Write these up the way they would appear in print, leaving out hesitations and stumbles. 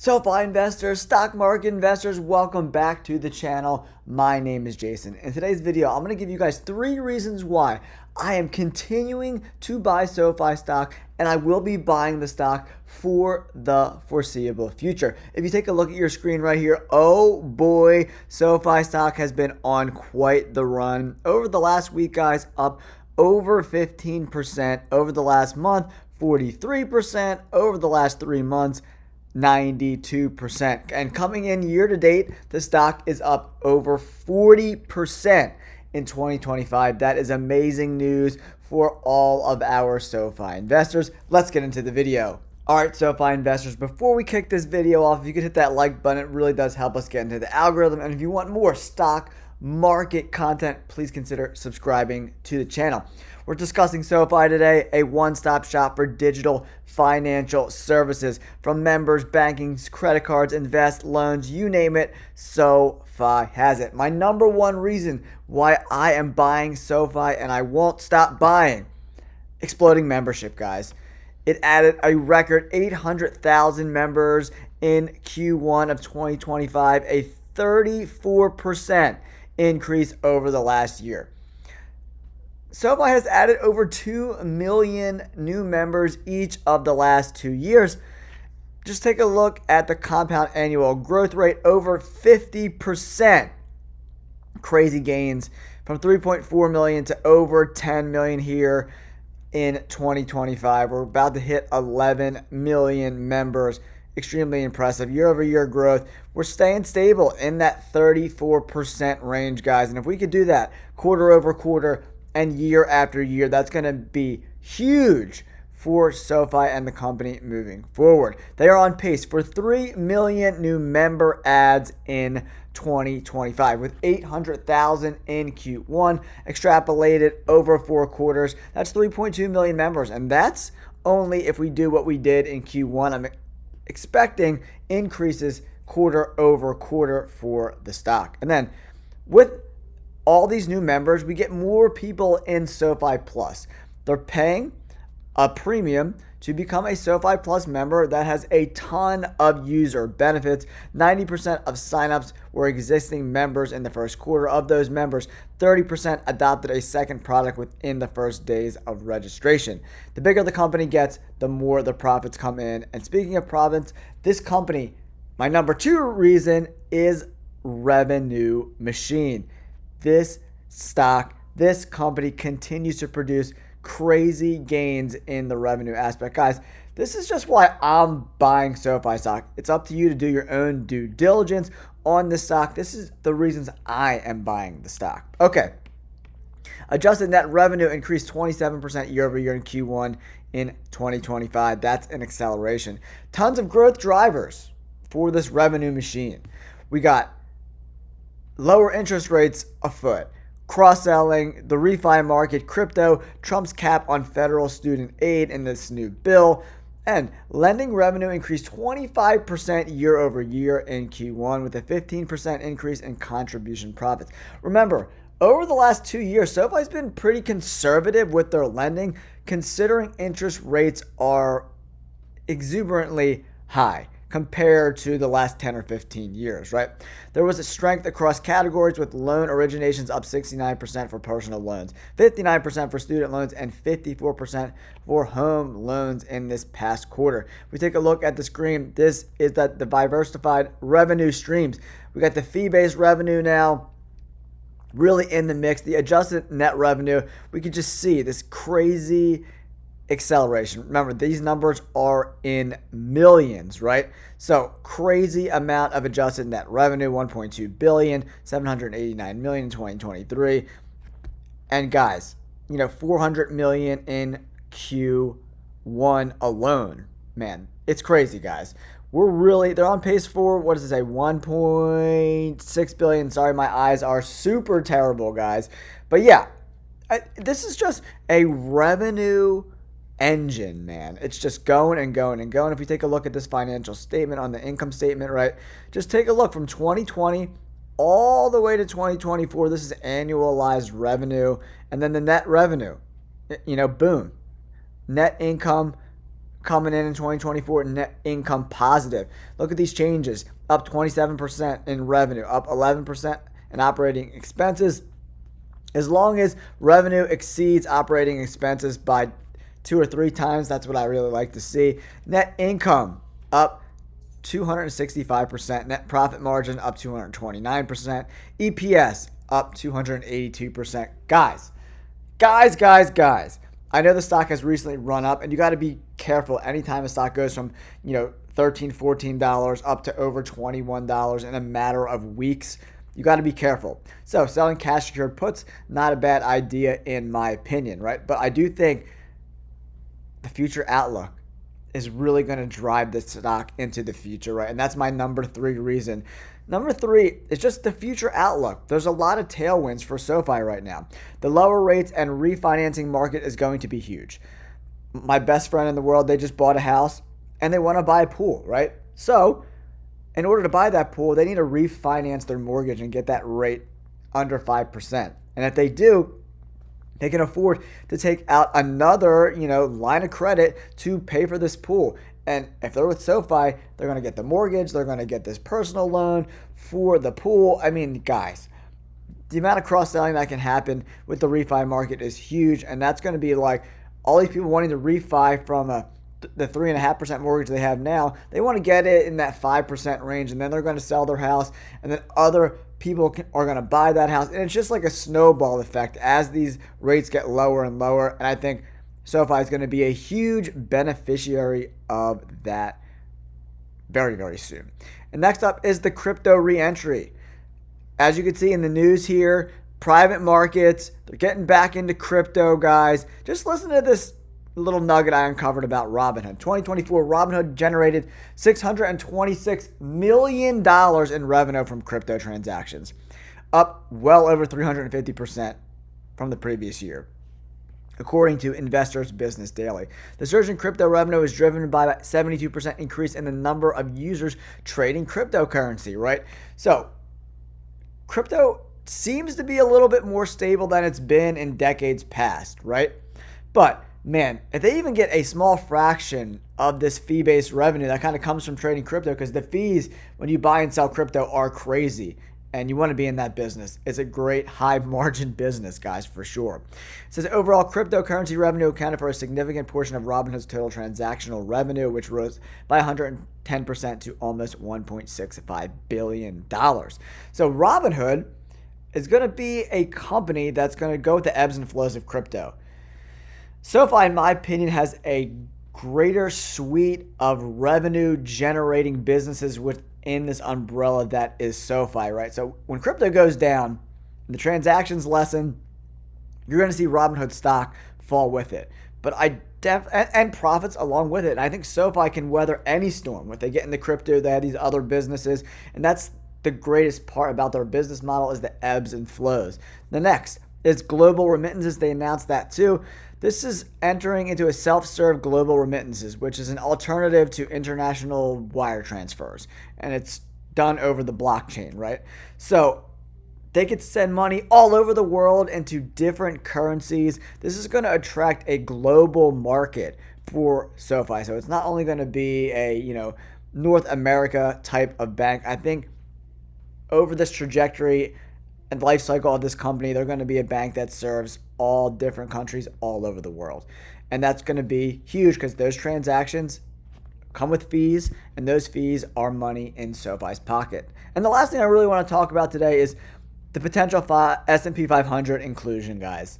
SoFi investors, stock market investors, welcome back to the channel. My name is Jason. In today's video, I'm going to give you guys 3 reasons why I am continuing to buy SoFi stock, and I will be buying the stock for the foreseeable future. If you take a look at your screen right here, oh boy, SoFi stock has been on quite the run. Over the last week, guys, up over 15%. Over the last month, 43%. Over the last 3 months, 92%. And coming in year to date, the stock is up over 40% in 2025. That is amazing news for all of our SoFi investors. Let's get into the video. All right, SoFi investors, before we kick this video off, if you could hit that like button, it really does help us get into the algorithm. And if you want more stock market content, please consider subscribing to the channel. We're discussing SoFi today, a one-stop shop for digital financial services. From members, bankings, credit cards, invest, loans, you name it, SoFi has it. My number one reason why I am buying SoFi, and I won't stop buying, exploding membership, guys. It added a record 800,000 members in Q1 of 2025, a 34% increase over the last year. SoFi has added over 2 million new members each of the last 2 years. Just take a look at the compound annual growth rate, over 50%. Crazy gains from 3.4 million to over 10 million here in 2025. We're about to hit 11 million members. Extremely impressive. Year over year growth. We're staying stable in that 34% range, guys. And if we could do that quarter over quarter and year after year, that's going to be huge for SoFi and the company moving forward. They are on pace for 3 million new member adds in 2025 with 800,000 in Q1 extrapolated over 4 quarters. That's 3.2 million members, and that's only if we do what we did in Q1. I'm expecting increases quarter over quarter for the stock. And then with all these new members, we get more people in SoFi Plus. They're paying a premium to become a SoFi Plus member that has a ton of user benefits. 90% of signups were existing members in the first quarter. Of those members, 30% adopted a second product within the first days of registration. The bigger the company gets, the more the profits come in. And speaking of profits, this company, my number 2 reason is revenue machine. This stock, this company continues to produce crazy gains in the revenue aspect. Guys, this is just why I'm buying SoFi stock. It's up to you to do your own due diligence on this stock. This is the reasons I am buying the stock. Okay. Adjusted net revenue increased 27% year over year in Q1 in 2025. That's an acceleration. Tons of growth drivers for this revenue machine. We got lower interest rates afoot, cross-selling, the refi market, crypto, Trump's cap on federal student aid in this new bill, and lending revenue increased 25% year over year in Q1 with a 15% increase in contribution profits. Remember, over the last 2 years, SoFi's been pretty conservative with their lending, considering interest rates are exuberantly high compared to the last 10 or 15 years, right? There was a strength across categories with loan originations up 69% for personal loans, 59% for student loans, and 54% for home loans in this past quarter. If we take a look at the screen, this is the diversified revenue streams. We got the fee-based revenue now really in the mix. The adjusted net revenue, we could just see this crazy acceleration. Remember, these numbers are in millions, right? So crazy amount of adjusted net revenue, 1.2 billion, 789 million in 2023. And guys, 400 million in Q1 alone. Man, it's crazy, guys. They're on pace for, what does it say, 1.6 billion. Sorry, my eyes are super terrible, guys. But yeah, this is just a revenue engine, man. It's just going and going and going. If we take a look at this financial statement on the income statement, right? Just take a look from 2020 all the way to 2024. This is annualized revenue. And then the net revenue, boom. Net income coming in 2024 net income positive. Look at these changes. Up 27% in revenue, up 11% in operating expenses. As long as revenue exceeds operating expenses by 2 or 3 times, that's what I really like to see. Net income up 265%. Net profit margin up 229%. EPS up 282%. Guys. I know the stock has recently run up, and you got to be careful anytime a stock goes from, $13, $14 up to over $21 in a matter of weeks. You got to be careful. So selling cash secured puts, not a bad idea in my opinion, right? But I do think the future outlook is really going to drive this stock into the future, right? And that's my number 3 reason. Number 3 is just the future outlook. There's a lot of tailwinds for SoFi right now. The lower rates and refinancing market is going to be huge. My best friend in the world, they just bought a house and they want to buy a pool, right? So in order to buy that pool, they need to refinance their mortgage and get that rate under 5%. And if they do, they can afford to take out another, line of credit to pay for this pool. And if they're with SoFi, they're going to get the mortgage. They're going to get this personal loan for the pool. I mean, guys, the amount of cross-selling that can happen with the refi market is huge. And that's going to be like all these people wanting to refi from the 3.5% mortgage they have now. They want to get it in that 5% range. And then they're going to sell their house. And then other people are going to buy that house. And it's just like a snowball effect as these rates get lower and lower. And I think SoFi is going to be a huge beneficiary of that very, very soon. And next up is the crypto reentry. As you can see in the news here, private markets, they're getting back into crypto, guys. Just listen to this little nugget I uncovered about Robinhood. 2024, Robinhood generated $626 million in revenue from crypto transactions, up well over 350% from the previous year, according to Investors Business Daily. The surge in crypto revenue is driven by a 72% increase in the number of users trading cryptocurrency, right? So, crypto seems to be a little bit more stable than it's been in decades past, right? But, man, if they even get a small fraction of this fee-based revenue that kind of comes from trading crypto, because the fees when you buy and sell crypto are crazy, and you want to be in that business. It's a great high margin business, guys, for sure. It says overall cryptocurrency revenue accounted for a significant portion of Robinhood's total transactional revenue, which rose by 110% to almost $1.65 billion. So Robinhood is going to be a company that's going to go with the ebbs and flows of crypto. SoFi, in my opinion, has a greater suite of revenue generating businesses within this umbrella that is SoFi, right? So when crypto goes down and the transactions lessen, you're going to see Robinhood stock fall with it. But and profits along with it. And I think SoFi can weather any storm. If they get into crypto, they have these other businesses. And that's the greatest part about their business model is the ebbs and flows. The next is global remittances. They announced that too. This is entering into a self-serve global remittances, which is an alternative to international wire transfers. And it's done over the blockchain, right? So they could send money all over the world into different currencies. This is going to attract a global market for SoFi. So it's not only going to be a, North America type of bank. I think over this trajectory and life cycle of this company, they're going to be a bank that serves all different countries all over the world. And that's going to be huge because those transactions come with fees, and those fees are money in SoFi's pocket. And the last thing I really want to talk about today is the potential S&P 500 inclusion, guys.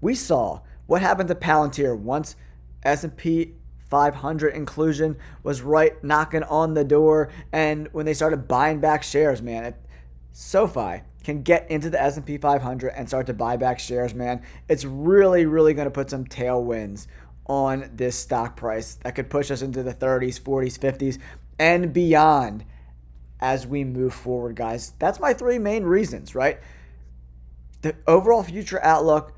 We saw what happened to Palantir once S&P 500 inclusion was right knocking on the door, and when they started buying back shares, man. If SoFi can get into the S&P 500 and start to buy back shares, man, it's really, really going to put some tailwinds on this stock price that could push us into the 30s, 40s, 50s, and beyond as we move forward, guys. That's my 3 main reasons, right? The overall future outlook,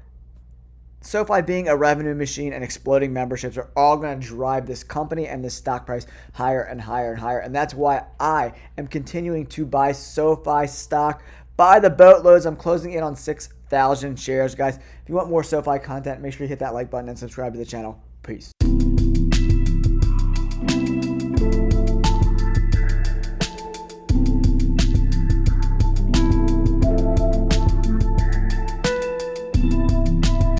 SoFi being a revenue machine and exploding memberships are all going to drive this company and this stock price higher and higher and higher. And that's why I am continuing to buy SoFi stock by the boatloads. I'm closing in on 6,000 shares, guys. If you want more SoFi content, make sure you hit that like button and subscribe to the channel. Peace.